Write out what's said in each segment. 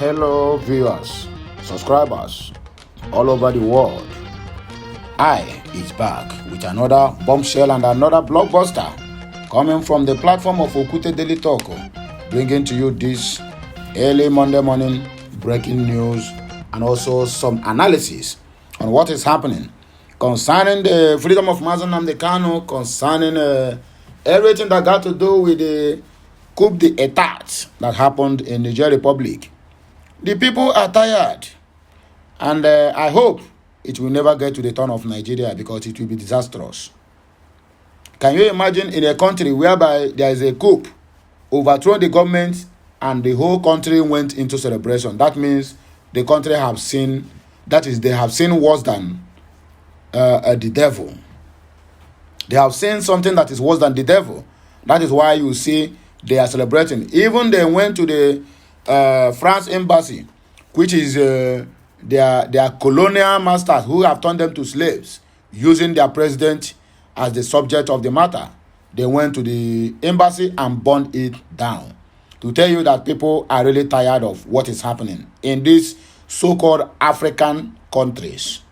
Hello viewers, subscribers all over the world. I is back with another bombshell and another blockbuster coming from the platform of Okute Daily Talk, bringing to you this early Monday morning breaking news and also some analysis on what is happening concerning the freedom of Mazen Kanu, concerning everything that got to do with the coup d'etat that happened in the Niger Republic. The people are tired, and I hope it will never get to the turn of Nigeria because it will be disastrous. Can you imagine in a country whereby there is a coup, overthrow the government, and the whole country went into celebration? That means the country have seen, that is, they have seen worse than the devil. They have seen something that is worse than the devil. That is why you see they are celebrating. Even they went to the France embassy, which is their colonial masters who have turned them to slaves, using their president as the subject of the matter. They went to the embassy and burned it down to tell you that people are really tired of what is happening in these so-called African countries.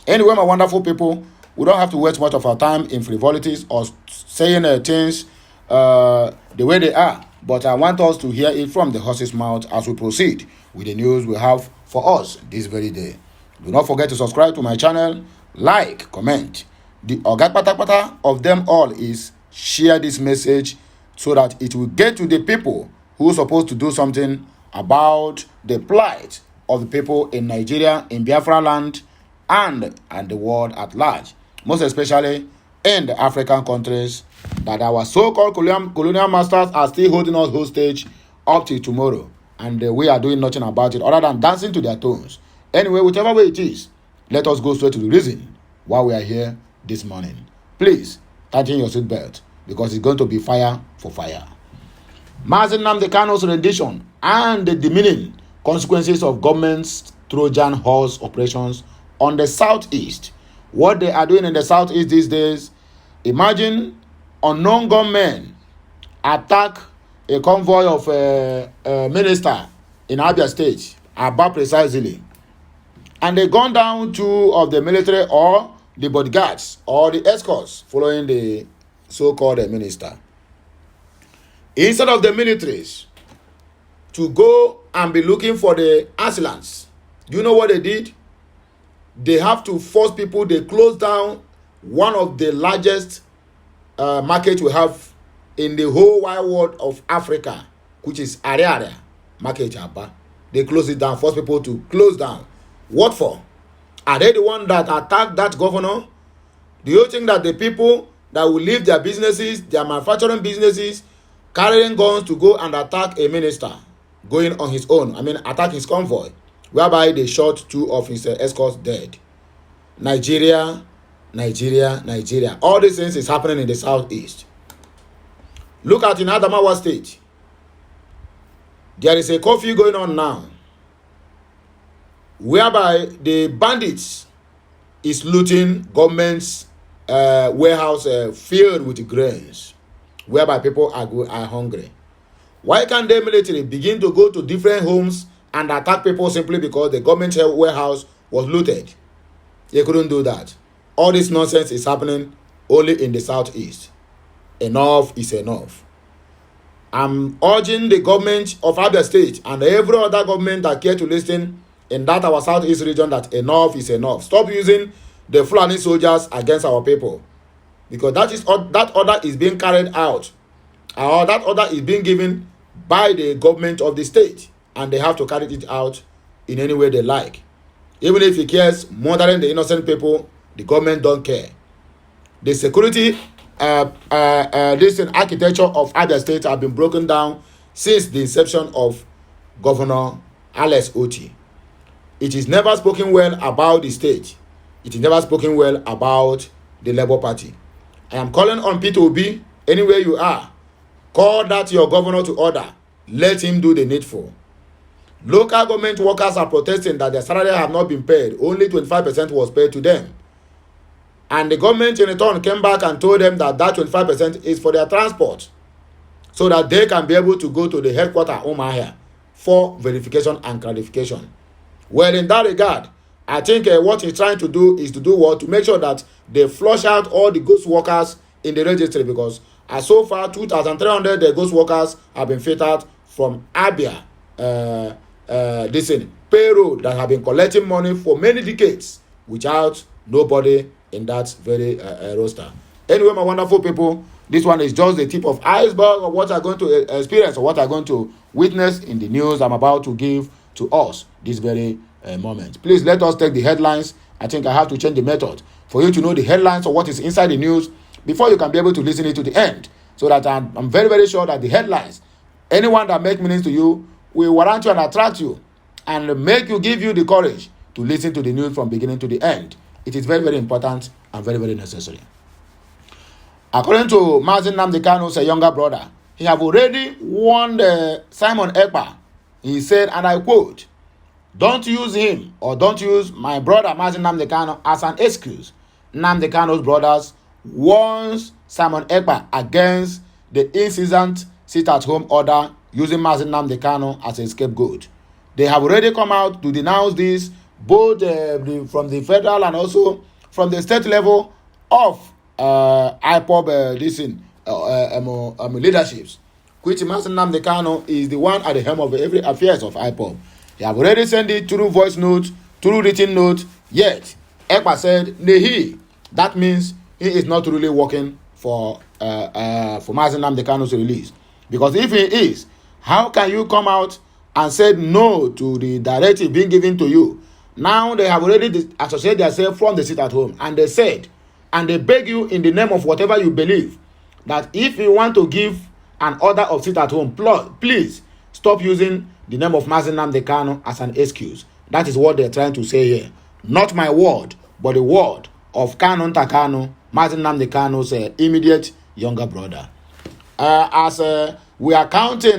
Anyway, my wonderful people, we don't have to waste much of our time in frivolities or saying things the way they are. But I want us to hear it from the horse's mouth as we proceed with the news we have for us this very day. Do not forget to subscribe to my channel, like, comment. The Oga Patapata of them all is share this message so that it will get to the people who are supposed to do something about the plight of the people in Nigeria, in Biafra land, and the world at large. Most especially in the African countries that our so-called colonial masters are still holding us hostage up till tomorrow. And we are doing nothing about it other than dancing to their tones. Anyway, whichever way it is, let us go straight to the reason why we are here this morning. Please, tighten your seatbelt because it's going to be fire for fire. Mazen Kanu's rendition and the demeaning consequences of government's Trojan horse operations on the southeast. What they are doing in the southeast these days, imagine unknown gunmen attack a convoy of a minister in Abia State, Aba precisely, and they gun down two of the military or the bodyguards or the escorts following the so-called minister. Instead of the militaries to go and be looking for the assailants, do you know what they did? They have to force people. They closed down one of the largest markets we have in the whole wide world of Africa, which is Ariaria Market Aba. They closed it down, forced people to close down. What for? Are they the one that attacked that governor? Do you think that the people that will leave their businesses, their manufacturing businesses, carrying guns to go and attack a minister going on his own, attack his convoy, whereby they shot two of his escorts dead? Nigeria. All these things is happening in the southeast. Look at in Adamawa State. There is a curfew going on now, whereby the bandits is looting government's warehouse filled with grains, whereby people are hungry. Why can't the military begin to go to different homes and attack people simply because the government warehouse was looted? They couldn't do that. All this nonsense is happening only in the southeast. Enough is enough. I'm urging the government of Abia State and every other government that care to listen in that our southeast region that enough is enough. Stop using the Fulani soldiers against our people, because that order is being carried out, or that order is being given by the government of the state, and they have to carry it out in any way they like. Even if it cares murdering the innocent people, the government don't care. The security this architecture of Abia State have been broken down since the inception of Governor Alex Oti. It is never spoken well about the state. It is never spoken well about the Labour Party. I am calling on P2B, anywhere you are, call that your governor to order. Let him do the needful. Local government workers are protesting that their salary have not been paid. Only 25% was paid to them. And the government in return came back and told them that 25% is for their transport, so that they can be able to go to the headquarters Umahia for verification and clarification. Well, in that regard, I think what he's trying to do is to do what? To make sure that they flush out all the ghost workers in the registry, because as so far 2,300 ghost workers have been filtered from Abia, payroll that have been collecting money for many decades without nobody in that very roster. Anyway, my wonderful people, this one is just the tip of iceberg of what I'm going to experience or what I'm going to witness in the news I'm about to give to us this very moment. Please let us take the headlines. I think I have to change the method for you to know the headlines of what is inside the news before you can be able to listen it to the end, so that I'm very, very sure that the headlines, anyone that make meaning to you, will warrant you and attract you and make you, give you the courage to listen to the news from beginning to the end. It is very, very important and very, very necessary. According to Mazi Nnamdi Kanu's younger brother, he have already warned Simon Ekpa. He said, and I quote, "Don't use him or don't use my brother Mazi Nnamdi Kanu as an excuse." Nnamdi Kanu's brothers warns Simon Ekpa against the incessant sit-at-home order using Mazi Nnamdi Kanu as a scapegoat. They have already come out to denounce this, both from the federal and also from the state level of IPOB leaderships, which Mazi Nnamdi Kanu is the one at the helm of every affairs of IPOB. They have already sent it through voice note, through written note, yet Ekpa said, "Nehi." That means he is not really working for Mazi Nnamdi Kanu's release. Because if he is, how can you come out and say no to the directive being given to you? Now they have already associated themselves from the sit at home, and they said, and they beg you in the name of whatever you believe, that if you want to give an order of sit at home, please stop using the name of Mazi Nnamdi Kanu as an excuse. That is what they're trying to say here. Not my word, but the word of Kanu Ntakanu, Mazi Nnamdi Kanu's immediate younger brother. As we are counting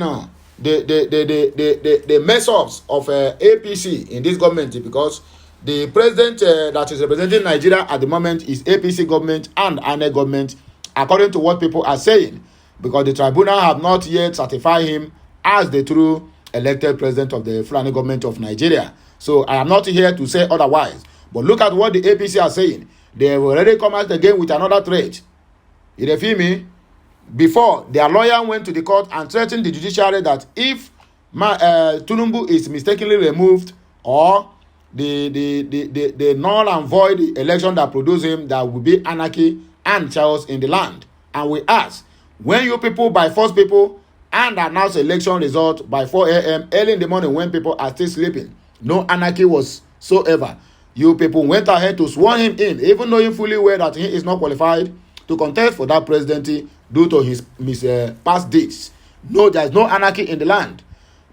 the mess-ups of APC in this government, because the president that is representing Nigeria at the moment is APC government and INEC government, according to what people are saying, because the tribunal have not yet certified him as the true elected president of the Fulani government of Nigeria. So I am not here to say otherwise. But look at what the APC are saying. They have already come out again with another threat. You feel me? Before, their lawyer went to the court and threatened the judiciary that if Tinubu is mistakenly removed, or the null and void election that produced him, there will be anarchy and chaos in the land. And we ask, when you people by force people and announce election result by 4 a.m. early in the morning when people are still sleeping, no anarchy whatsoever. You people went ahead to sworn him in, even knowing fully well that he is not qualified to contest for that presidency due to his past deeds. No, there is no anarchy in the land.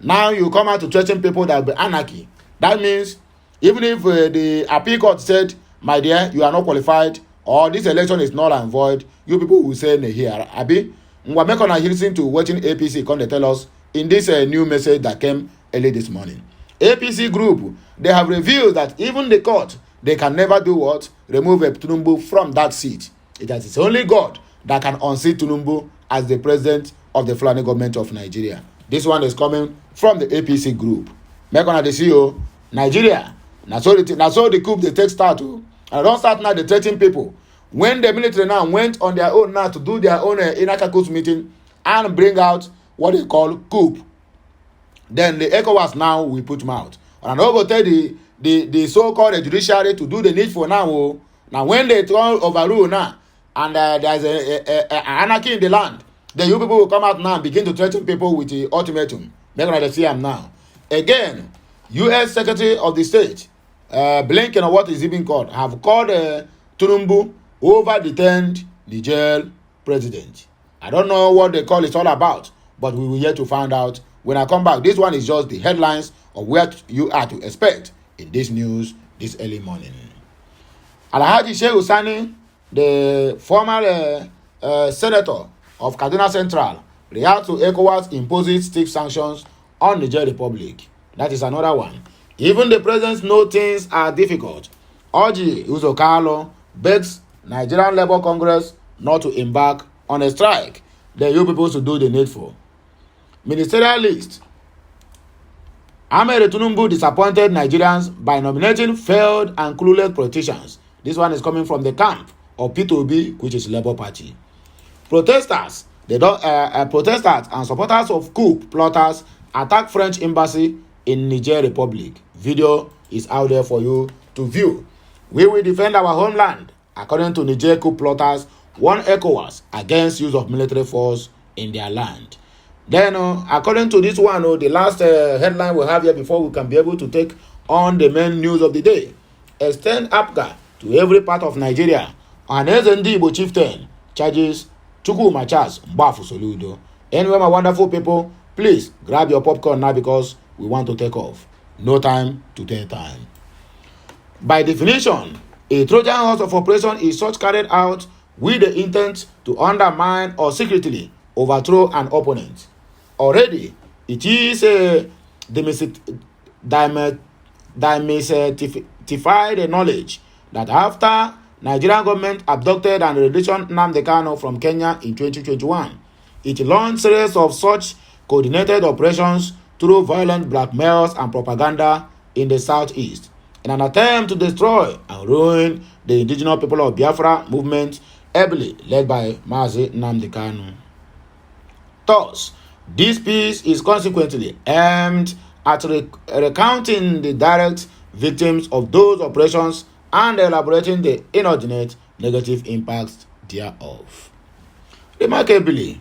Now you come out to threaten people that will be anarchy. That means even if the appeal court said, "My dear, you are not qualified," or "this election is null and void," you people will say, "No, here, Abi." We are making a listen to watching APC come to tell us in this new message that came early this morning. APC group, they have revealed that even the court, they can never do what? Remove Tinubu from that seat. It's only God that can unseat Tinubu as the president of the Fulani government of Nigeria. This one is coming from the APC group. Make on the CEO, Nigeria. Now so the coup they take start. And don't start now the threatening people. When the military now went on their own now to do their own inner caucus meeting and bring out what they call coup, then the ECOWAS now will put them out. And I will tell the so-called judiciary to do the needful now. Now when they turn overrule now, and there is a anarchy in the land, then you people will come out now and begin to threaten people with the ultimatum. They're going to see them now. Again, U.S. Secretary of the State, Blinken, or what is even called, have called Tinubu over-detained the jail president. I don't know what they call it all about, but we will yet to find out when I come back. This one is just the headlines of what you are to expect in this news this early morning. Alhaji Sheikh Usani, the former senator of Kaduna Central, reacts to ECOWAS imposes stiff sanctions on the Niger Republic. That is another one. Even the presidents know things are difficult. Orji Uzokalo begs Nigerian Labour Congress not to embark on a strike. Then you people to do the needful. Ministerial list. Ahmed Tinubu disappointed Nigerians by nominating failed and clueless politicians. This one is coming from the camp of P2B, which is Labour Party. Protesters and supporters of coup plotters attack French embassy in Niger Republic. Video is out there for you to view. We will defend our homeland, according to Niger coup plotters warn ECOWAS against use of military force in their land. Then, according to this one, the last headline we have here before we can be able to take on the main news of the day. Extend APGA to every part of Nigeria. An SND Igbo chieftain charges Chukwuma Charles Mbafu Soludo. Anyway, my wonderful people, please grab your popcorn now because we want to take off. No time to take time. By definition, a Trojan horse of operation is such carried out with the intent to undermine or secretly overthrow an opponent. Already, it is demystified knowledge that after Nigerian government abducted and released Nnamdi Kanu from Kenya in 2021, it launched series of such coordinated operations through violent blackmails and propaganda in the southeast in an attempt to destroy and ruin the indigenous people of Biafra movement ably led by Mazi Nnamdi Kanu. Thus, this piece is consequently aimed at recounting the direct victims of those operations and elaborating the inordinate negative impacts thereof. Remarkably,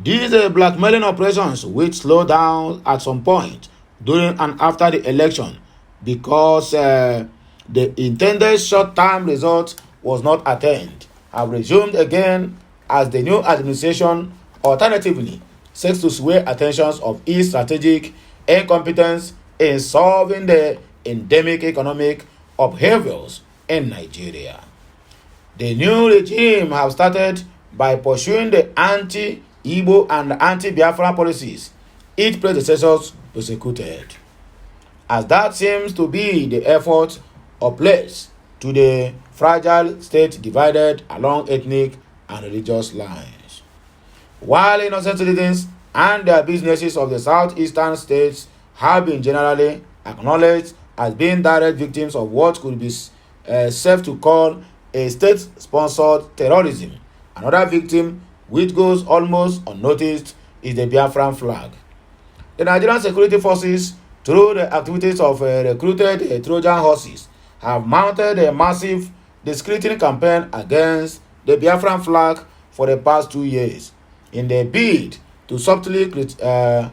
these blackmailing operations which slowed down at some point during and after the election because the intended short-term result was not attained have resumed again as the new administration alternatively seeks to sway attentions of its strategic incompetence in solving the endemic economic upheavals in Nigeria. The new regime have started by pursuing the anti-Igbo and anti-Biafra policies its predecessors persecuted, as that seems to be the effort of place to the fragile state divided along ethnic and religious lines. While innocent citizens and their businesses of the southeastern states have been generally acknowledged as being direct victims of what could be safe to call a state-sponsored terrorism, another victim which goes almost unnoticed is the Biafran flag. The Nigerian security forces, through the activities of recruited Trojan horses, have mounted a massive discretionary campaign against the Biafran flag for the past 2 years in the bid to subtly criminalize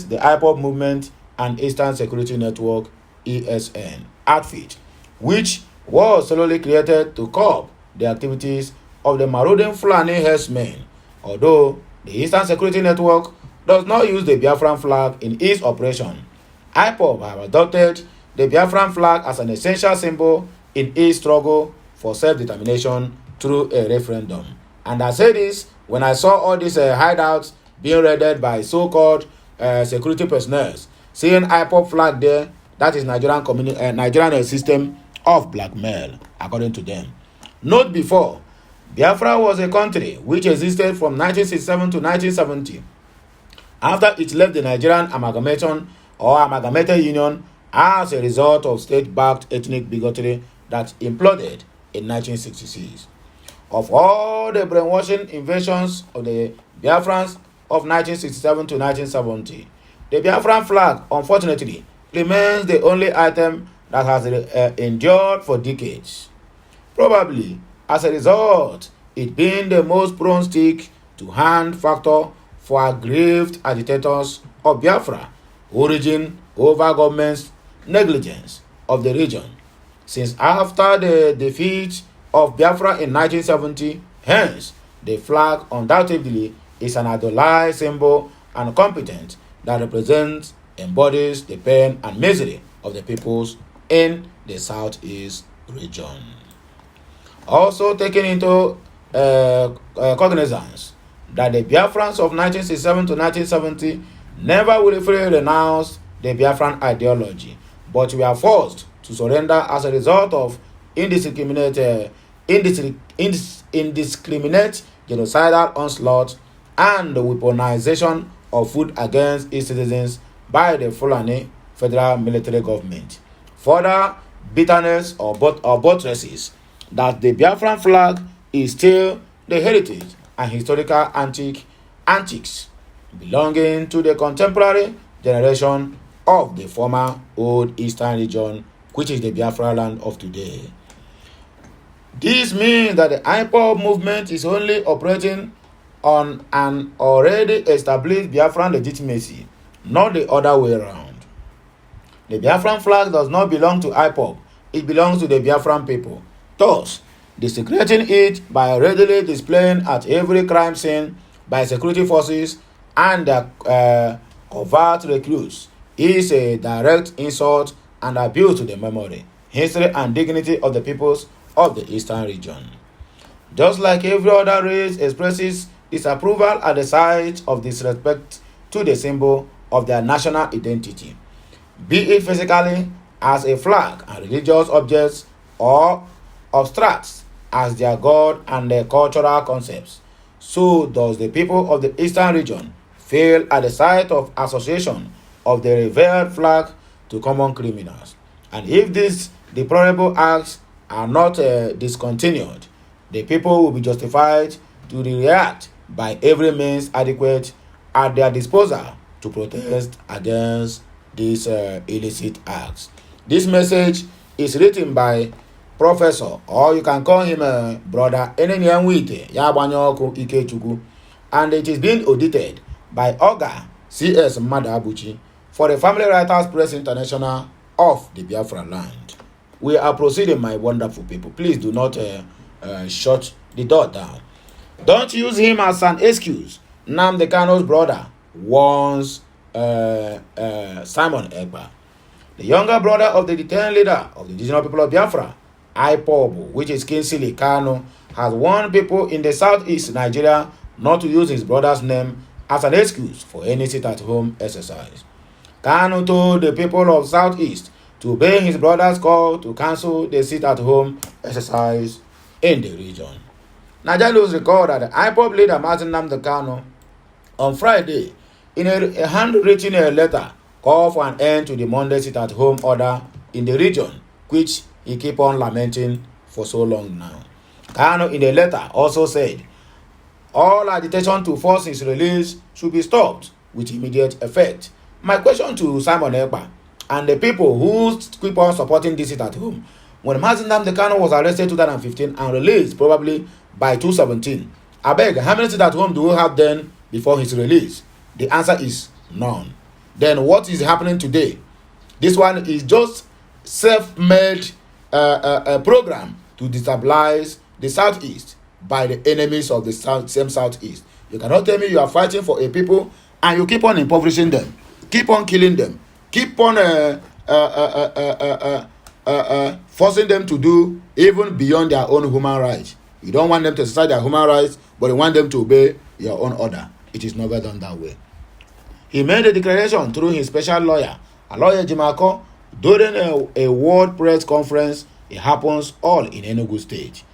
the IPOB movement and Eastern Security Network ESN outfit, which was solely created to curb the activities of the marauding Fulani herdsmen. Although the Eastern Security Network does not use the Biafran flag in its operation, IPOB have adopted the Biafran flag as an essential symbol in its struggle for self-determination through a referendum. And I say this when I saw all these hideouts being raided by so-called security personnel, seeing IPOB flag there, that is Nigerian system of blackmail, according to them. Note before, Biafra was a country which existed from 1967 to 1970. After it left the Nigerian amalgamation or amalgamated union as a result of state-backed ethnic bigotry that imploded in 1966. Of all the brainwashing invasions of the Biafrans of 1967 to 1970, the Biafran flag, unfortunately, remains the only item that has endured for decades. Probably, as a result, it being the most prone stick to hand factor for aggrieved agitators of Biafra, origin over government's negligence of the region. Since after the defeat of Biafra in 1970, hence, the flag undoubtedly is an idolized symbol and competent that represents, embodies the pain and misery of the peoples in the southeast region. Also taking into cognizance that the Biafrans of 1967 to 1970 never willfully renounced the Biafran ideology, but were forced to surrender as a result of indiscriminate genocidal onslaught and the weaponization of food against its citizens by the Fulani federal military government. Further bitterness or buttresses that the Biafran flag is still the heritage and historical antiques belonging to the contemporary generation of the former old eastern region, which is the Biafra land of today. This means that the IPOB movement is only operating on an already established Biafran legitimacy, not the other way around. The Biafran flag does not belong to IPOB, it belongs to the Biafran people. Thus, desecrating it by readily displaying at every crime scene by security forces and their covert recruits is a direct insult and abuse to the memory, history, and dignity of the peoples of the eastern region. Just like every other race expresses disapproval at the sight of disrespect to the symbol of their national identity, be it physically as a flag and religious objects or abstracts as their god and their cultural concepts, so does the people of the eastern region feel at the sight of association of the revered flag to common criminals. And if these deplorable acts are not discontinued, the people will be justified to react by every means adequate at their disposal to protest against these illicit acts. This message is written by Professor, or you can call him Brother Enenyanwite Yabanyoku Ikechukwu, and it is being audited by Oga C.S. Madabuchi for the Family Writers Press International of the Biafra land. We are proceeding, my wonderful people. Please do not shut the door down. Don't use him as an excuse. Nnamdi Kanu's brother warns Simon Ekpa. The younger brother of the detained leader of the indigenous people of Biafra, IPOB, which is Kingsley Kanu, has warned people in the southeast Nigeria not to use his brother's name as an excuse for any sit-at-home exercise. Kanu told the people of southeast to obey his brother's call to cancel the sit-at-home exercise in the region. Nigerians recall that the IPOB leader Martin Nnamdi Kanu on Friday, in a handwritten letter, called for an end to the Monday sit-at-home order in the region, which he keep on lamenting for so long now. Kanu in the letter also said all agitation to force his release should be stopped with immediate effect. My question to Simon Ekpa and the people who keep on supporting this sit-at-home: when Martin Nnamdi Kanu was arrested in 2015 and released probably by 2017, I beg, how many sit-at-home do we have then before his release? The answer is none. Then what is happening today? This one is just self-made program to destabilize the southeast by the enemies of the same southeast. You cannot tell me you are fighting for a people and you keep on impoverishing them, keep on killing them, keep on forcing them to do even beyond their own human rights. You don't want them to exercise their human rights, but you want them to obey your own order. It is never done that way. He made a declaration through his special lawyer, Aloye Jimako, during a world press conference. It happens all in Enugu State.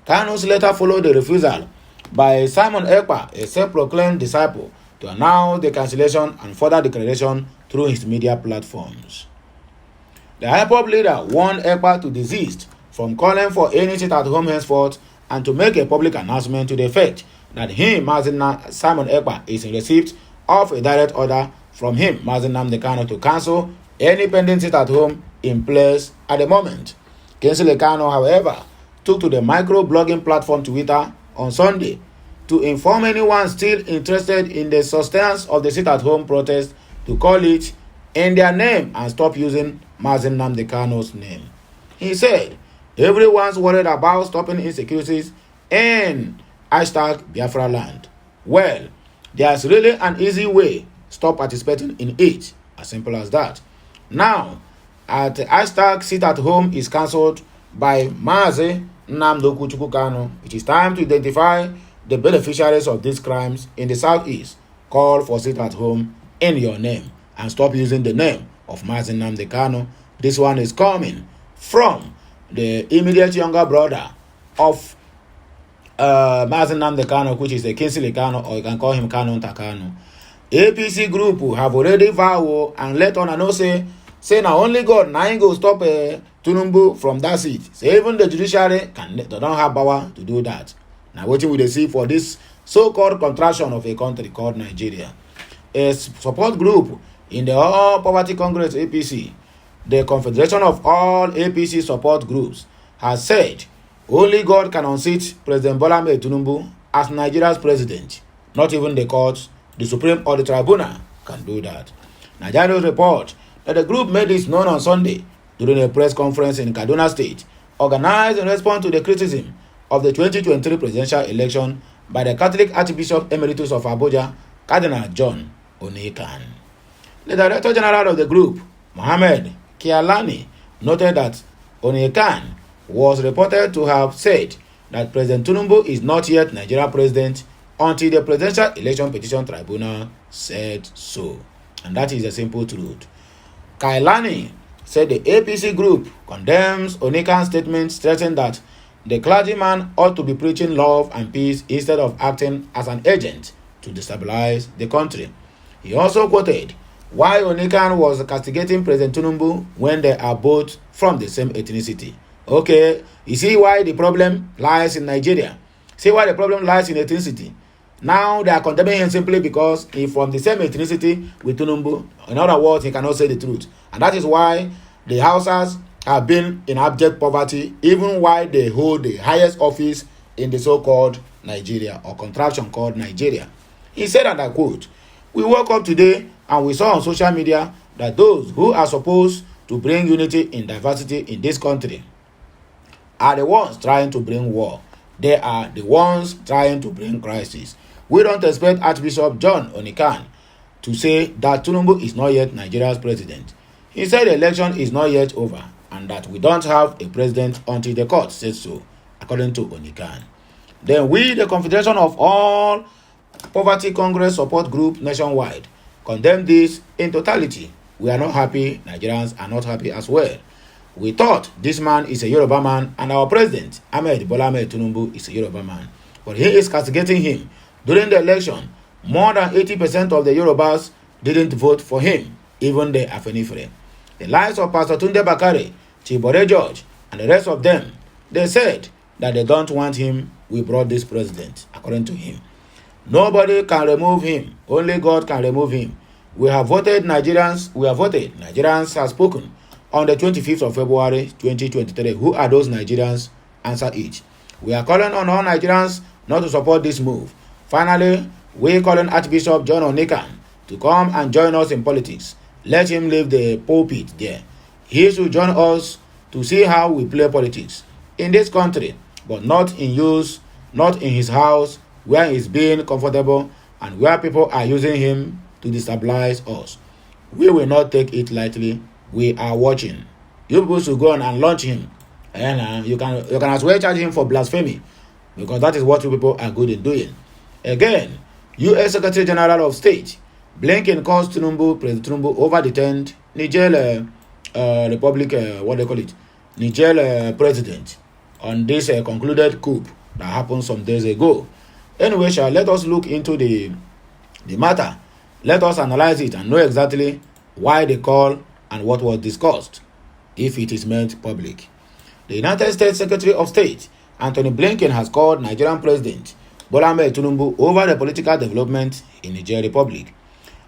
Kanu's letter followed the refusal by Simon Ekpa, a self-proclaimed disciple, to announce the cancellation and further declaration through his media platforms. The IPOB leader warned Ekpa to desist from calling for any sit-at-home henceforth and to make a public announcement to the effect that Simon Ekpa is in receipt of a direct order from him, Mazi Nnamdi Kanu, to cancel any pending sit-at-home in place at the moment. Kingsley Kanu, however, took to the micro-blogging platform Twitter on Sunday to inform anyone still interested in the sustenance of the sit-at-home protest to call it in their name and stop using Mazi Nnamdi Kanu's name. He said, everyone's worried about stopping insecurities in #Biafra land. Well, there's really an easy way. Stop participating in it. As simple as that. Now, at #sit-at-home is cancelled by Mazi Nnamdi Kanu, it is time to identify the beneficiaries of these crimes in the southeast. Call for sit-at-home in your name and stop using the name of Mazi Nnamdi Kanu. This one is coming from the immediate younger brother of Mazi Nnamdi Kanu, which is the Kingsley Kanu, or you can call him Kanu Ntakanu. APC group have already vowed and let on know say now only God now ain't go stop Tinubu from that seat. Say even the judiciary they don't have power to do that. Now what we see for this so-called contraction of a country called Nigeria. A support group in the All Poverty Congress APC, the Confederation of all APC support groups, has said only God can unseat President Bola Ahmed Tinubu as Nigeria's president. Not even the courts, the Supreme or the Tribunal can do that. Nigeria's report that the group made this known on Sunday during a press conference in Kaduna State, organized in response to the criticism of the 2023 presidential election by the Catholic Archbishop Emeritus of Abuja, Cardinal John Onikan. The Director General of the group, Mohammed Kialani, noted that Onikan was reported to have said that President Tinubu is not yet Nigeria president until the Presidential Election Petition Tribunal said so. And that is a simple truth. Kailani said the APC group condemns Onikan's statement, stressing that the clergyman ought to be preaching love and peace instead of acting as an agent to destabilize the country. He also quoted why Onikan was castigating President Tinubu when they are both from the same ethnicity. Okay, you see why the problem lies in Nigeria. See why the problem lies in ethnicity. Now they are condemning him simply because he's from the same ethnicity with Tinubu. In other words, he cannot say the truth. And that is why the Hausas have been in abject poverty, even while they hold the highest office in the so-called Nigeria, or contraption called Nigeria. He said, and I quote, "We woke up today and we saw on social media that those who are supposed to bring unity in diversity in this country are the ones trying to bring war. They are the ones trying to bring crisis. We don't expect Archbishop John Onikan to say that Tinubu is not yet Nigeria's president. He said the election is not yet over and that we don't have a president until the court says so," according to Onikan. Then we, the Confederation of all Poverty Congress support group nationwide, condemn this in totality. We are not happy. Nigerians are not happy as well. We thought this man is a Yoruba man and our president, Ahmed Bola Ahmed Tinubu, is a Yoruba man. But he is castigating him. During the election, more than 80% of the Yorubas didn't vote for him, even the Afenifere. The likes of Pastor Tunde Bakare, Chibore George, and the rest of them, they said that they don't want him. We brought this president, according to him. Nobody can remove him. Only God can remove him. We have voted. Nigerians have spoken. On the 25th of February 2023, who are those Nigerians? Answer each. We are calling on all Nigerians not to support this move. Finally, we calling Archbishop John Onikan to come and join us in politics. Let him leave the pulpit there. He should join us to see how we play politics in this country, but not in his house where he's being comfortable and where people are using him to destabilize us. We will not take it lightly. We are watching. You people should go on and launch him. And you can as well charge him for blasphemy, because that is what you people are good in doing. Again, U.S. Secretary General of State Blinken calls President Tinubu over detained Niger Niger president on this concluded coup that happened some days ago. Anyway, let us look into the matter. Let us analyze it and know exactly why they call and what was discussed, if it is made public. The United States Secretary of State Anthony Blinken has called Nigerian President Bola Ahmed Tinubu over the political development in Niger Republic.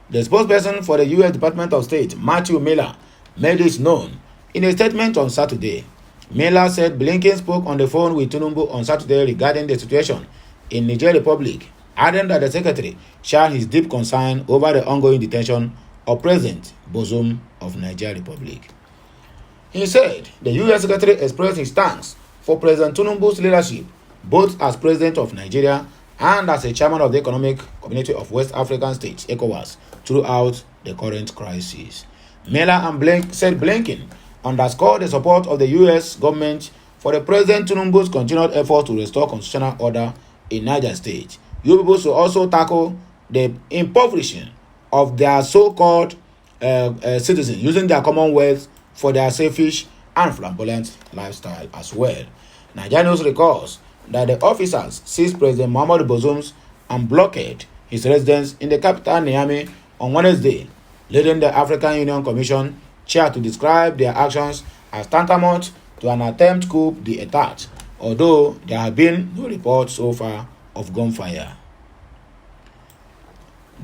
The spokesperson for the U.S. Department of State, Matthew Miller, made this known in a statement on Saturday. Miller said Blinken spoke on the phone with Tinubu on Saturday regarding the situation in Niger Republic, adding that the secretary shared his deep concern over the ongoing detention of President Bazoum of Niger Republic. He said the U.S. Secretary expressed his thanks for President Tinubu's leadership, both as President of Nigeria and as a chairman of the Economic Community of West African States, ECOWAS, throughout the current crisis. Miller and Blinken underscored the support of the U.S. government for the President Tinubu's continued effort to restore constitutional order in Niger State. You people should also tackle the impoverishing of their so-called citizens using their commonwealth for their selfish and flamboyant lifestyle as well. Nigeria News recalls that the officers seized President Muhammadu Bazoum's and blockade his residence in the capital Niamey on Wednesday, leading the African Union Commission chair to describe their actions as tantamount to an attempt coup d'etat, although there have been no reports so far of gunfire.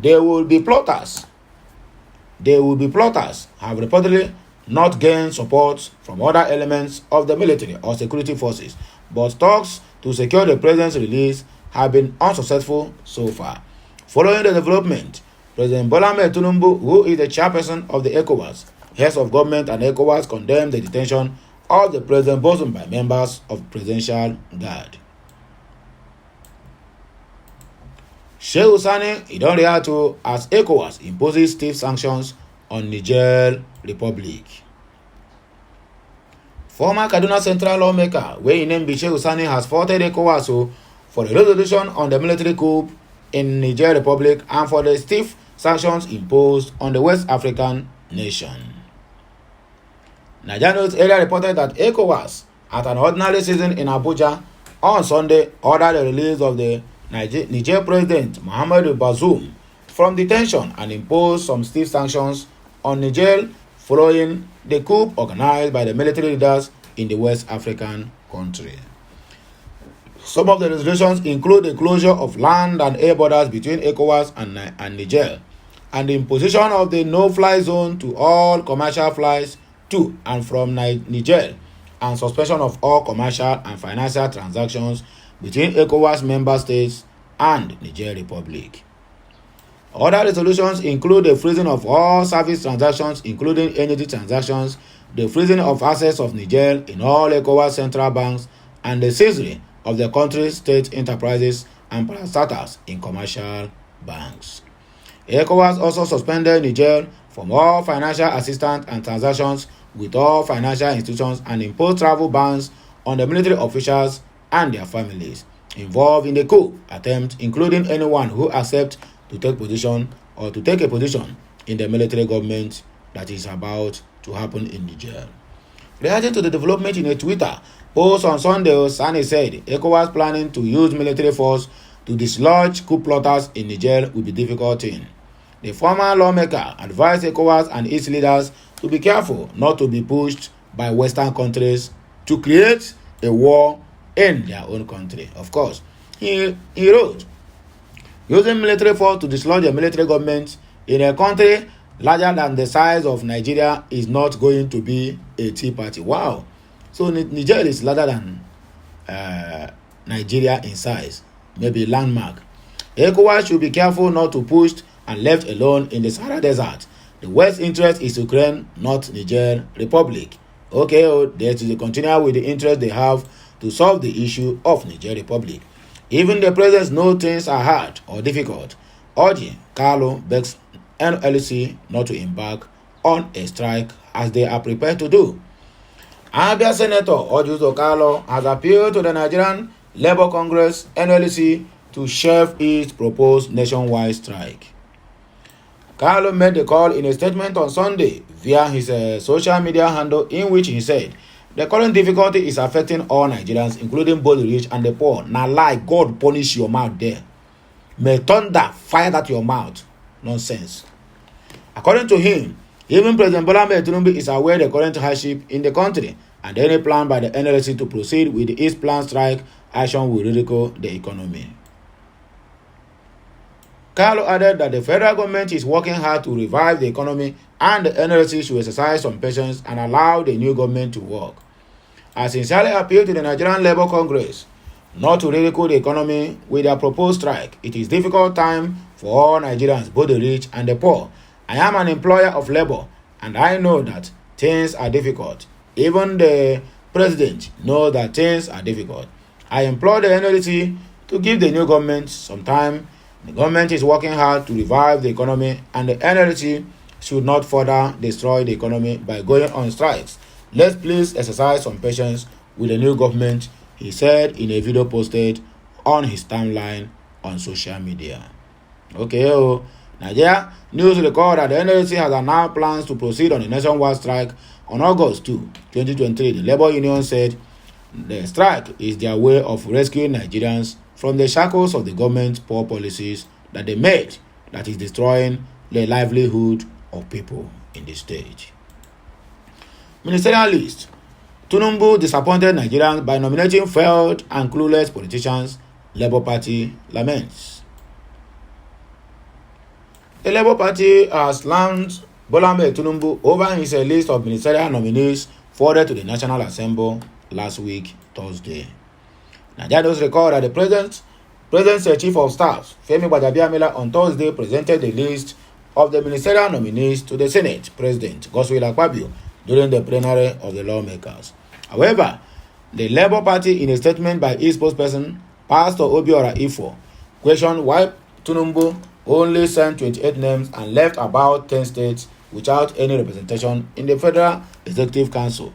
They will be plotters have reportedly not gained support from other elements of the military or security forces, but talks to secure the president's release have been unsuccessful so far. Following the development, President Bola Ahmed Tinubu, who is the chairperson of the ECOWAS, heads of government and ECOWAS condemned the detention of the president bosom by members of Presidential Guard. Shehu Sani don't react to as ECOWAS imposes stiff sanctions on Niger Republic. Former Kaduna Central lawmaker wey name Shehu Sani has faulted ECOWAS for the resolution on the military coup in Niger Republic and for the stiff sanctions imposed on the West African nation. Nigeria News earlier reported that ECOWAS, at an ordinary session in Abuja on Sunday, ordered the release of the Niger President Mohamed Bazoum from detention and imposed some stiff sanctions on Niger following the coup organized by the military leaders in the West African country. Some of the resolutions include the closure of land and air borders between ECOWAS and Niger, and the imposition of the no-fly zone to all commercial flights to and from Niger, and suspension of all commercial and financial transactions between ECOWAS member states and Niger Republic. Other resolutions include the freezing of all service transactions, including energy transactions, the freezing of assets of Niger in all ECOWAS central banks, and the seizure of the country's state enterprises and parastatals in commercial banks. ECOWAS also suspended Niger from all financial assistance and transactions with all financial institutions and imposed travel bans on the military officials and their families involved in the coup attempt, including anyone who accepts to take a position in the military government that is about to happen in Niger. Reacting to the development in a Twitter post on Sunday, Sani said ECOWAS planning to use military force to dislodge coup plotters in Niger will be difficult thing. The former lawmaker advised ECOWAS and its leaders to be careful not to be pushed by Western countries to create a war in their own country. Of course, he wrote, using military force to dislodge a military government in a country larger than the size of Nigeria is not going to be a tea party. Wow. So Niger is larger than Nigeria in size, maybe landmark. ECOWAS should be careful not to push and left alone in the Sahara Desert. The West's interest is Ukraine, not Niger Republic. Okay, they should continue with the interest they have to solve the issue of Niger Republic. Even the presidents know things are hard or difficult, urging Carlo begs NLC not to embark on a strike as they are prepared to do. Abia Senator Ojuzo Carlo has appealed to the Nigerian Labour Congress NLC to shelve its proposed nationwide strike. Carlo made the call in a statement on Sunday via his social media handle, in which he said, "The current difficulty is affecting all Nigerians, including both the rich and the poor. Now lie, God punish your mouth there. May thunder fire at your mouth." Nonsense. According to him, even President Bola Ahmed Tinubu is aware of the current hardship in the country, and any plan by the NLC to proceed with its planned strike action will ridicule the economy. Carlo added that the federal government is working hard to revive the economy and the NLC should exercise some patience and allow the new government to work. I sincerely appeal to the Nigerian Labour Congress not to ridicule the economy with their proposed strike. It is a difficult time for all Nigerians, both the rich and the poor. I am an employer of labor, and I know that things are difficult. Even the president knows that things are difficult. I implore the NLC to give the new government some time. The government is working hard to revive the economy, and the NLC should not further destroy the economy by going on strikes. Let's please exercise some patience with the new government, he said in a video posted on his timeline on social media. Okay, Nigeria News record that the NLC has announced plans to proceed on a nationwide strike on August 2, 2023. The labor union said the strike is their way of rescuing Nigerians from the shackles of the government's poor policies that they made that is destroying the livelihood of people in the state. Ministerial list. Tinubu disappointed Nigerians by nominating failed and clueless politicians, Labour Party laments. The Labour Party has slammed Bola Ahmed Tinubu over his list of ministerial nominees forwarded to the National Assembly last week, Thursday. Nigerians recall that the President's Chief of Staff, Femi Gbadabiamila, on Thursday presented the list of the ministerial nominees to the Senate President, Godswill Akpabio, during the plenary of the lawmakers. However, the Labour Party, in a statement by its spokesperson, Pastor Obiora Ifo, questioned why Tinubu only sent 28 names and left about 10 states without any representation in the Federal Executive Council.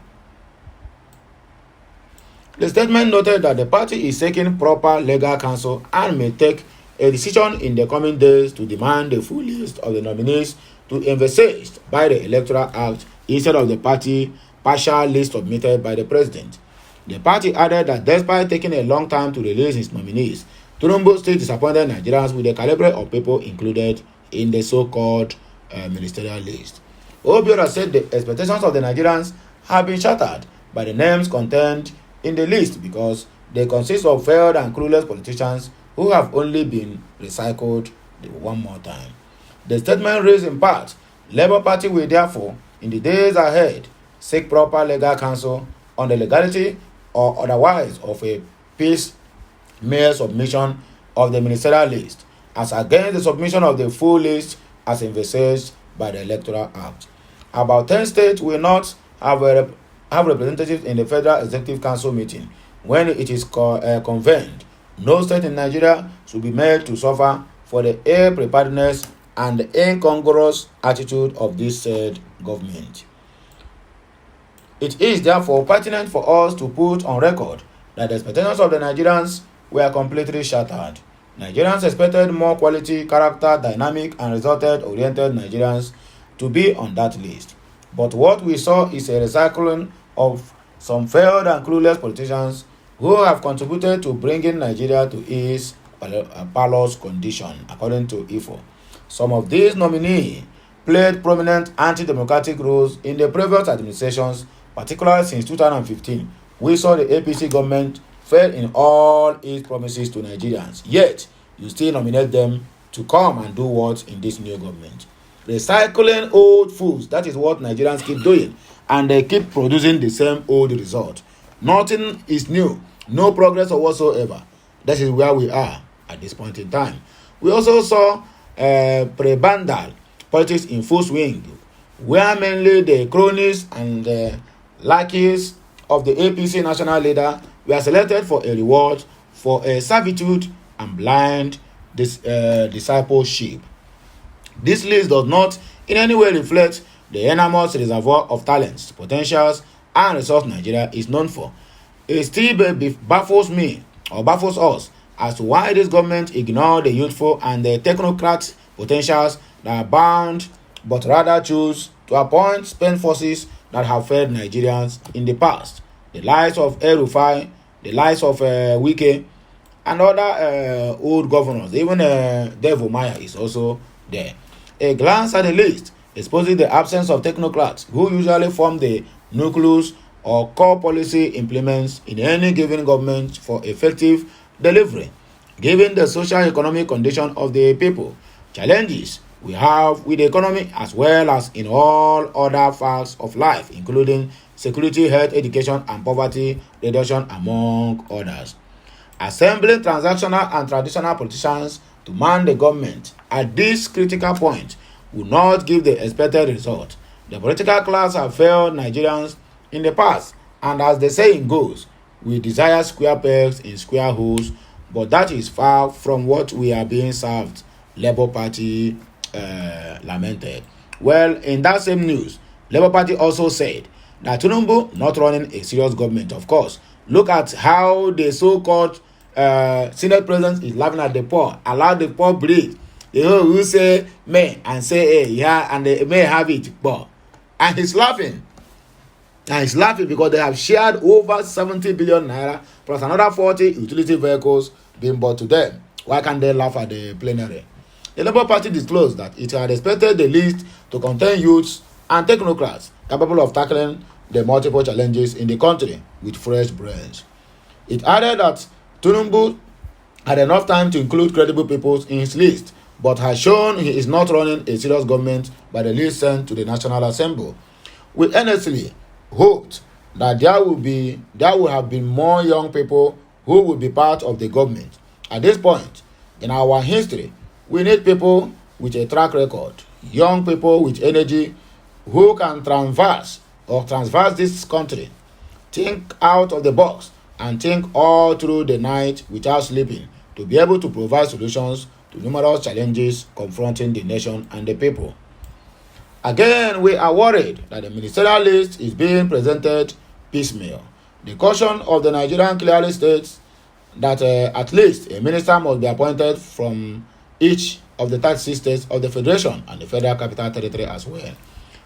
The statement noted that the party is seeking proper legal counsel and may take a decision in the coming days to demand the full list of the nominees to be envisaged by the Electoral Act instead of the party partial list submitted by the president. The party added that despite taking a long time to release its nominees, Tinubu still disappointed Nigerians with the caliber of people included in the so-called ministerial list. Obiora said the expectations of the Nigerians have been shattered by the names contained in the list because they consist of failed and clueless politicians who have only been recycled one more time. The statement reads in part, Labour Party will therefore, in the days ahead, seek proper legal counsel on the legality or otherwise of a piecemeal submission of the ministerial list as against the submission of the full list as envisaged by the Electoral Act. About 10 states will not have representatives in the Federal Executive Council meeting when it is convened. No state in Nigeria should be made to suffer for the ill-preparedness and the incongruous attitude of this said government. It is therefore pertinent for us to put on record that the expectations of the Nigerians were completely shattered. Nigerians expected more quality, character, dynamic, and result-oriented Nigerians to be on that list. But what we saw is a recycling of some failed and clueless politicians who have contributed to bringing Nigeria to its parlous condition, according to IFO. Some of these nominees played prominent anti-democratic roles in the previous administrations, particularly since 2015. We saw the APC government fail in all its promises to Nigerians. Yet, you still nominate them to come and do what in this new government? Recycling old foods. That is what Nigerians keep doing. And they keep producing the same old result. Nothing is new. No progress or whatsoever. That is where we are at this point in time. We also saw prebendal politics in full swing, where mainly the cronies and lackeys of the APC national leader were selected for a reward for a servitude and blind discipleship. This list does not in any way reflect the enormous reservoir of talents, potentials, and resources Nigeria is known for. It still baffles us as to why this government ignored the youthful and the technocrat potentials that abound, but rather choose to appoint spent forces that have failed Nigerians in the past. The likes of El-Rufai, the likes of Wike, and other old governors, even Dev Maya is also there. A glance at the list exposes the absence of technocrats who usually form the nucleus or core policy implements in any given government for effective delivery. Given the socio-economic condition of the people, challenges we have with the economy as well as in all other facts of life, including security, health, education, and poverty reduction, among others. Assembling transactional and traditional politicians to man the government at this critical point will not give the expected result. The political class have failed Nigerians in the past, and as the saying goes, we desire square pegs in square holes, but that is far from what we are being served, Labour Party lamented. Well, in that same news, Labour Party also said that Tinubu not running a serious government. Of course, look at how the so-called Senate president is laughing at the poor. Allow the poor breathe. They who say may and say yeah, and they may have it, but and he's laughing. And he's laughing because they have shared over 70 billion naira plus another 40 utility vehicles being bought to them. Why can't they laugh at the plenary? The Labour Party disclosed that it had expected the list to contain youths and technocrats capable of tackling the multiple challenges in the country with fresh brains. It added that Tinubu had enough time to include credible people in his list, but has shown he is not running a serious government by the list sent to the National Assembly. We earnestly hoped that there will have been more young people who will be part of the government. At this point in our history, we need people with a track record, young people with energy who can transverse this country, think out of the box, and think all through the night without sleeping to be able to provide solutions to numerous challenges confronting the nation and the people. Again, we are worried that the ministerial list is being presented piecemeal. The caution of the Nigerian clearly states that at least a minister must be appointed from each of the 36 states of the Federation and the Federal Capital Territory as well.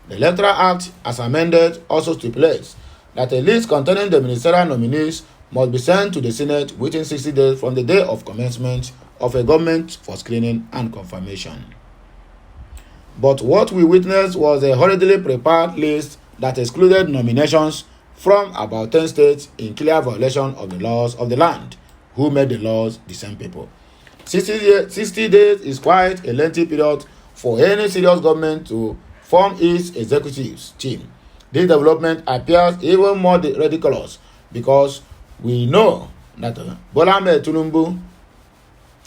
The Electoral Act, as amended, also stipulates that a list containing the ministerial nominees must be sent to the Senate within 60 days from the day of commencement of a government for screening and confirmation. But what we witnessed was a hurriedly prepared list that excluded nominations from about 10 states in clear violation of the laws of the land. Who made the laws? The same people. 60 days is quite a lengthy period for any serious government to form its executives team. This development appears even more ridiculous because we know that Bola Ahmed Tinubu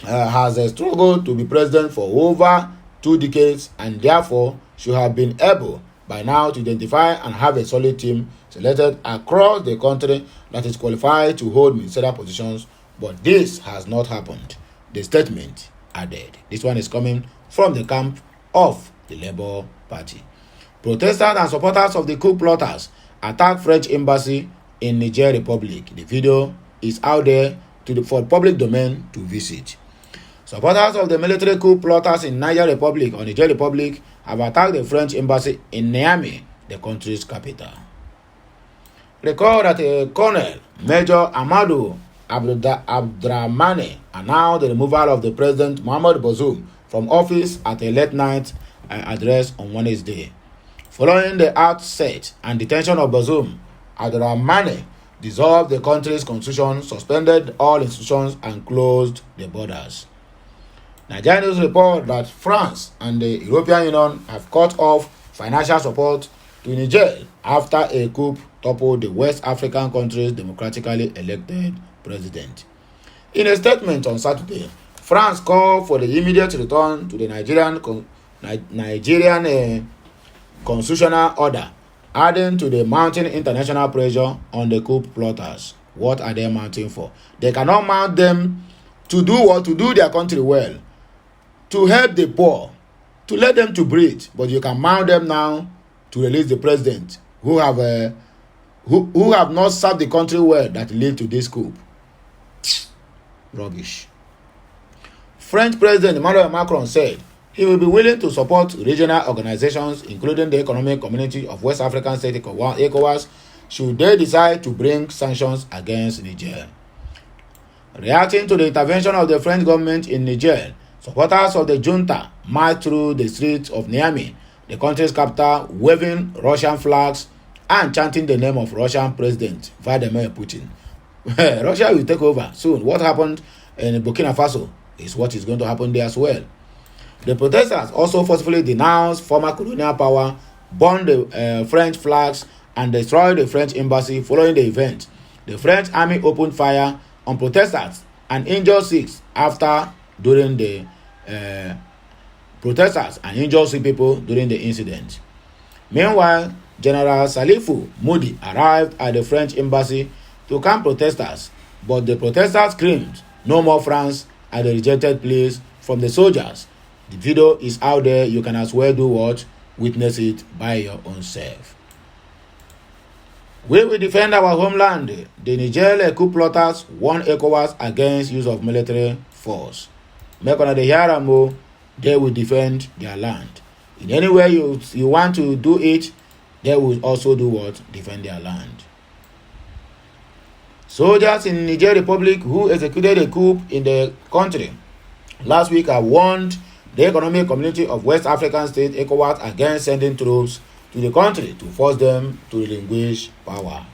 has struggled to be president for over 2 decades and therefore should have been able by now to identify and have a solid team selected across the country that is qualified to hold ministerial positions, but this has not happened. The statement added. This one is coming from the camp of the Labour Party. Protesters and supporters of the coup plotters attacked French embassy in Niger Republic. The video is out there for public domain to visit. Supporters of the military coup plotters in Niger Republic or Niger Republic have attacked the French embassy in Niamey, the country's capital. Recall that Colonel Major Amadou Abdrahmane announced the removal of the President Mohamed Bazoum from office at a late night address on Wednesday. Following the outset and detention of Bazoum, Abdrahmane dissolved the country's constitution, suspended all institutions, and closed the borders. Nigerian news report that France and the European Union have cut off financial support to Niger after a coup toppled the West African country's democratically elected president. In a statement on Saturday, France called for the immediate return to the Nigerian constitutional order, adding to the mounting international pressure on the coup plotters. What are they mounting for? They cannot mount them to do what? To do their country well, to help the poor, to let them to breathe. But you can mount them now to release the president who have not served the country well that led to this coup. Rubbish. French President Emmanuel Macron said he will be willing to support regional organizations, including the Economic Community of West African States (ECOWAS), should they decide to bring sanctions against Niger. Reacting to the intervention of the French government in Niger, supporters of the junta marched through the streets of Niamey, the country's capital, waving Russian flags and chanting the name of Russian President Vladimir Putin. Russia will take over soon. What happened in Burkina Faso is what is going to happen there as well. The protesters also forcefully denounced former colonial power, burned the French flags, and destroyed the French embassy. Following the event, the French army opened fire on protesters and injured 6 during the protesters and injured 6 people during the incident. Meanwhile, General Salifou Moudi arrived at the French embassy to calm protesters, but the protesters screamed, "No more France," at the rejected pleas from the soldiers. The video is out there. You can as well do what? Witness it by your own self. We will defend our homeland. The Niger coup plotters warn ECOWAS against use of military force. Make on the Yaramo, they will defend their land. In any way you want to do it, they will also do what? Defend their land. Soldiers in Niger Republic who executed a coup in the country last week have warned the Economic Community of West African States, ECOWAS, against sending troops to the country to force them to relinquish power.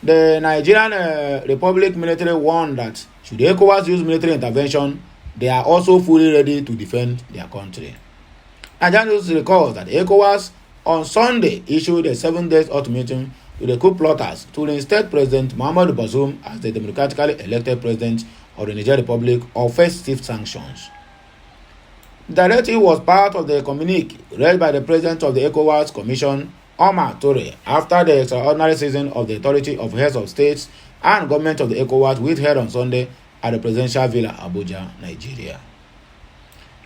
The Nigerian Republic military warned that should the ECOWAS use military intervention, they are also fully ready to defend their country. Nigerian news recalls that ECOWAS on Sunday issued a 7-day ultimatum to the coup plotters to reinstate President Muhammadu Bazoum as the democratically elected president of the Niger Republic or face stiff sanctions. The directive was part of the communique read by the president of the ECOWAS Commission, Omar Toure, after the extraordinary season of the Authority of Heads of States and Government of the ECOWAS, which held on Sunday at the Presidential Villa, Abuja, Nigeria.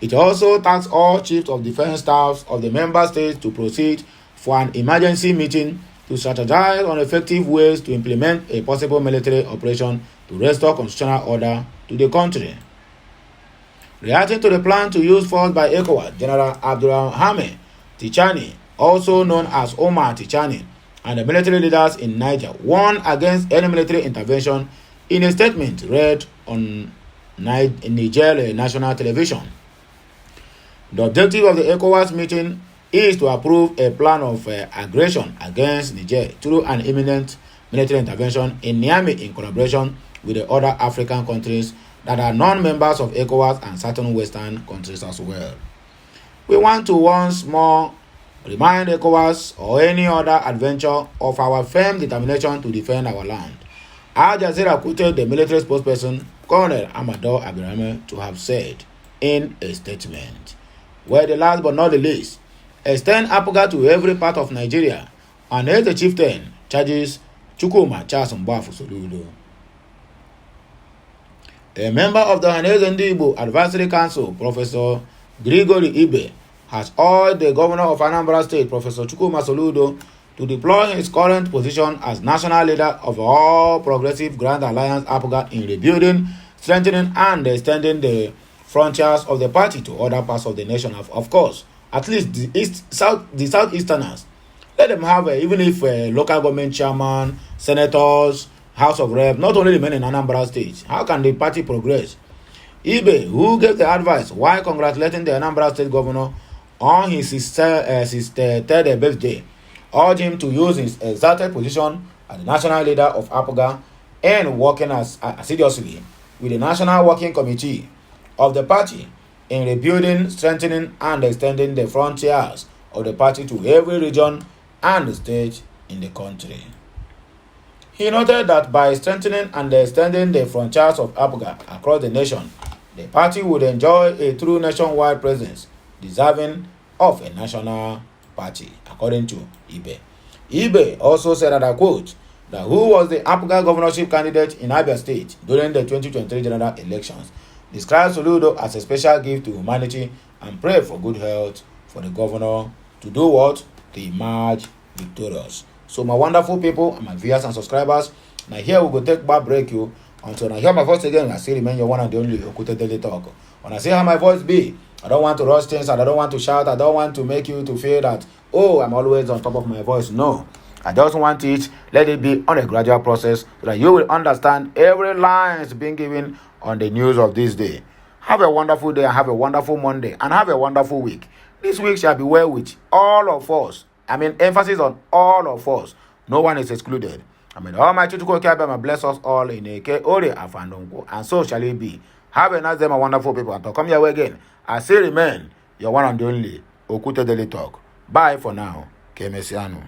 It also tasked all chiefs of defense staffs of the member states to proceed for an emergency meeting to strategize on effective ways to implement a possible military operation to restore constitutional order to the country. Reacting to the plan to use force by ECOWAS, General Abdulrahman Tichani, also known as Omar Tichani, and the military leaders in Niger warned against any military intervention in a statement read on Niger national television. The objective of the ECOWAS meeting is to approve a plan of aggression against Niger through an imminent military intervention in Niamey in collaboration with the other African countries that are non-members of ECOWAS and certain Western countries as well. We want to once more remind ECOWAS or any other adventure of our firm determination to defend our land. Al Jazeera quoted the military spokesperson, Colonel Amadou Abdurrahman, to have said in a statement. Well, the last but not the least, extend APGA to every part of Nigeria and as the chieftain charges Chukwuma Charles Mbafu Soludo. A member of the MSSG Advisory Council, Professor Gregory Ibe, has urged the governor of Anambra State, Professor Chukwuma Soludo, to deploy his current position as national leader of All Progressive Grand Alliance APGA in rebuilding, strengthening, and extending the frontiers of the party to other parts of the nation. Of course, at least the southeasterners, let them have even if local government chairman, senators, House of Rep, not only the men in Anambra State. How can the party progress? Ibe, who gave the advice while congratulating the Anambra State governor on his third birthday, urged him to use his exalted position as the national leader of APGA and working assiduously with the National Working Committee of the party in rebuilding, strengthening, and extending the frontiers of the party to every region and state in the country. He noted that by strengthening and extending the frontiers of APGA across the nation, the party would enjoy a true nationwide presence, deserving of a national party, according to Ibe. Ibe also said, and I quote, that who was the APGA governorship candidate in Abia State during the 2023 general elections, described Soludo as a special gift to humanity and prayed for good health for the governor to do what? To emerge victorious. So my wonderful people and my viewers and subscribers, now here we go take back break you until I hear my voice again. I still remain your one and the only Okute Daily Talk. When I see how my voice be, I don't want to rush things, and I don't want to shout, I don't want to make you to feel that, oh, I'm always on top of my voice. No, I just want it, let it be on a gradual process so that you will understand every line is being given on the news of this day. Have a wonderful day and have a wonderful Monday and have a wonderful week. This week shall be well with all of us. I mean, emphasis on all of us. No one is excluded. I mean, Almighty to bless us all in EKPA, and so shall it be. Have a nice day, my wonderful people. And to come your way again, I still remain your one and only Okute Daily Talk. Bye for now. Kemesiano.